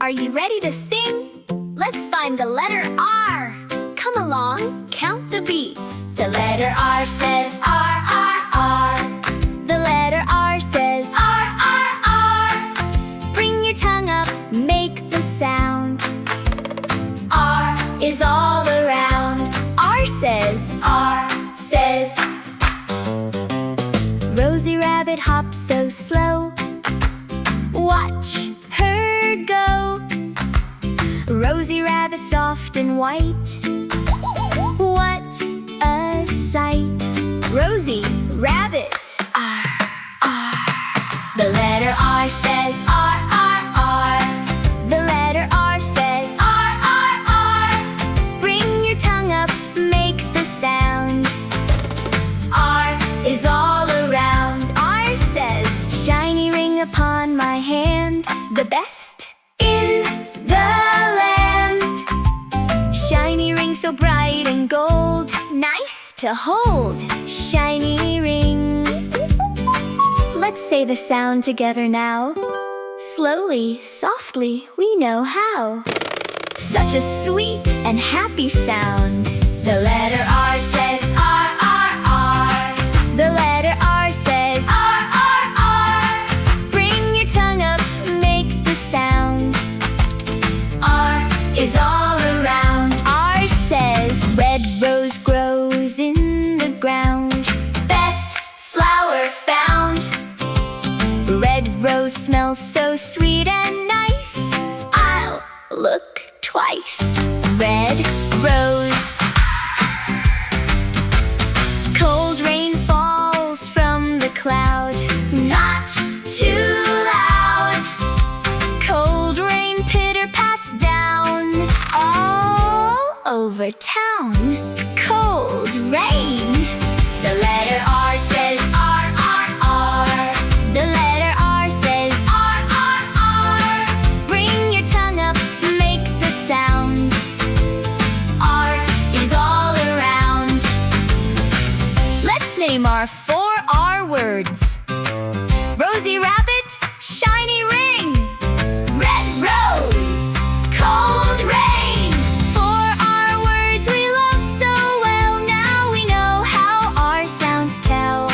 Are you ready to sing? Let's find the letter R. Come along, count the beats. The letter R says R, R, R. The letter R says R, R, R. Bring your tongue up, make the sound. R is all around. R says, R says. Rosie Rabbit hops so slow. Watch her go. Rosie Rabbit soft and white. What a sight. Rosie Rabbit. R, R. The letter R says R, R, R. The letter R says R, R, R. Bring your tongue up, make the sound. R is all around. R says, shiny ring upon my hand, the best in the land. Shiny ring so bright and gold, nice to hold. Shiny ring. Let's say the sound together now. Slowly, softly, we know how. Such a sweet and happy sound. The letter R says R, R, R. The letter R says R, R, R. Bring your tongue up, make the sound. R is all around. R says red rose grows in the ground. Best flower found. Red rose smells so sweet and nice. I'll look twice. Red rose. Cold rain falls from the cloud. Not too loud. Cold rain pitter-pats down all over town. Cold rain. The letter R says R, R, R. The letter R says R, R, R. Bring your tongue up, make the sound. R is all around. Let's name our 4 R words. Rosie Rabbit, shiny ring. Red rose, cold rain. 4 R words we love so well. Now we know how our sounds tell.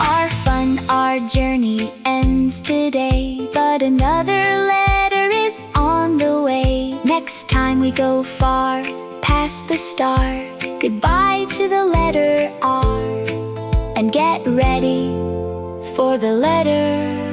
Our fun, our journey ends today, but another letter is on the way. Next time we go far, past the star. Goodbye to the letter R, and get ready for the letter